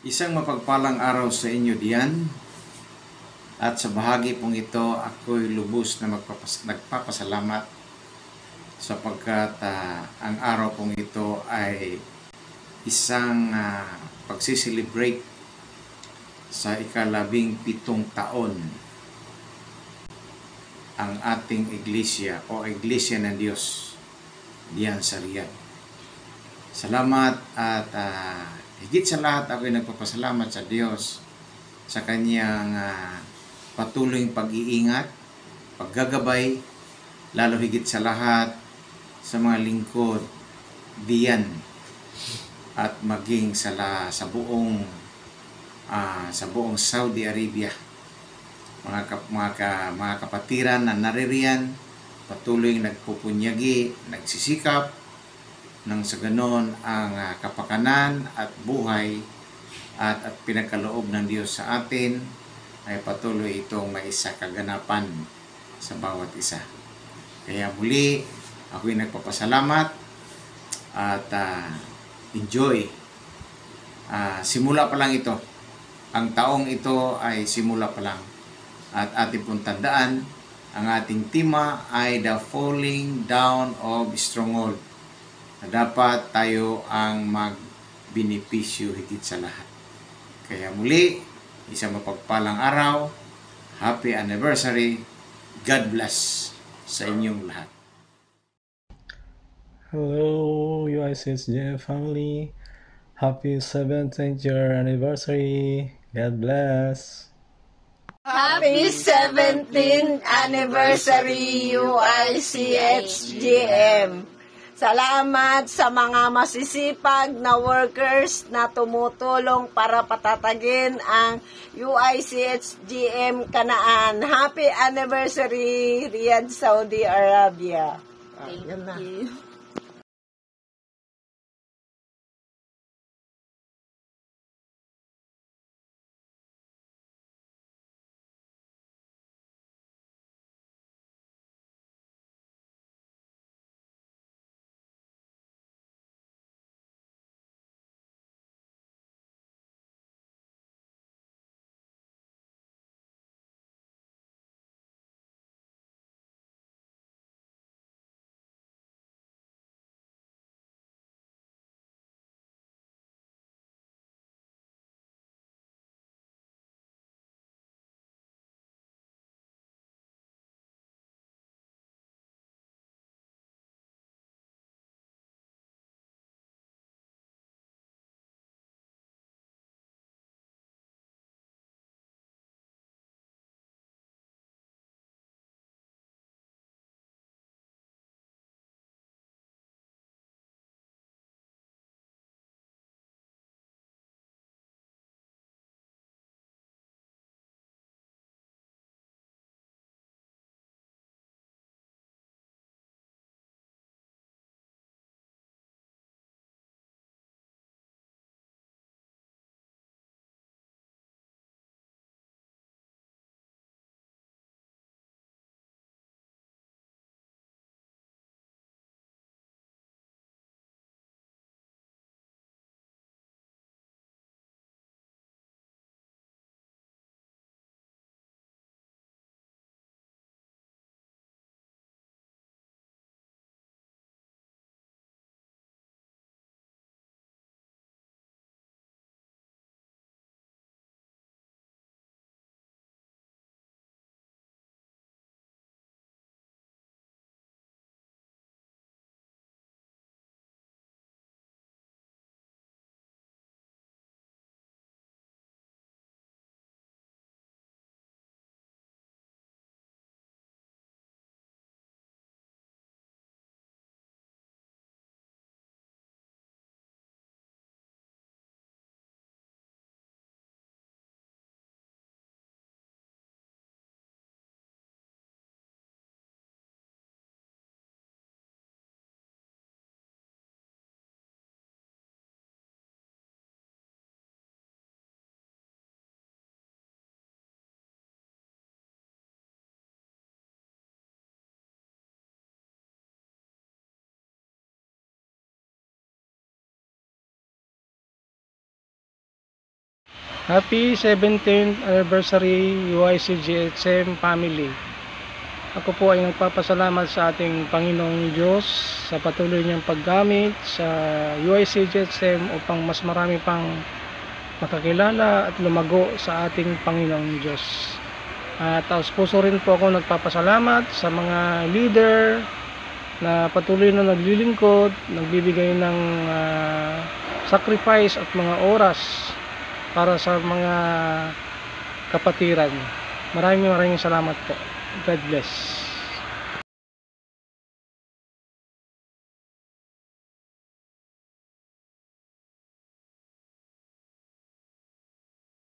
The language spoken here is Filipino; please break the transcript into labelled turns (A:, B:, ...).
A: Isang mapagpalang araw sa inyo diyan, at sa bahagi pong ito ako'y lubos na nagpapasalamat sapagkat ang araw pong ito ay isang pagsiselebrate sa ika-17 taon ang ating iglesia o iglesia ng Diyos diyan sa Riyadh. Salamat at higit sa lahat ako'y nagpapasalamat sa Diyos sa kanyang patuloy pag-iingat, paggagabay, lalo higit sa lahat sa mga lingkod diyan at maging sa buong Saudi Arabia. Mga kapatiran na naririyan, patuloy nagpupunyagi, nagsisikap nang sa ganon ang kapakanan at buhay at pinagkaloob ng Diyos sa atin ay patuloy itong maisakaganapan sa bawat isa. Kaya muli, ako'y nagpapasalamat at enjoy. Simula pa lang ito. Ang taong ito ay simula pa lang. At ating pong tandaan, ang ating tema ay the falling down of stronghold. Na dapat tayo ang magbinipisyo higit sa lahat. Kaya muli, isang mapagpalang araw, happy anniversary, God bless sa inyong lahat.
B: Hello, UICSGM family. Happy 17th year anniversary. God bless.
C: Happy 17th anniversary UICHGM. Salamat sa mga masisipag na workers na tumutulong para patatagin ang UICHGM Kanaan. Happy anniversary, Riyadh, Saudi Arabia.
D: Thank you. Happy 17th anniversary UIC GHM family. Ako po ay nagpapasalamat sa ating Panginoong Diyos sa patuloy niyang paggamit sa UIC GHM upang mas marami pang makakilala at lumago sa ating Panginoong Diyos. At taos puso rin po ako nagpapasalamat sa mga leader na patuloy na naglilingkod, nagbibigay ng sacrifice at mga oras para sa mga kapatiran. Maraming salamat po. God bless.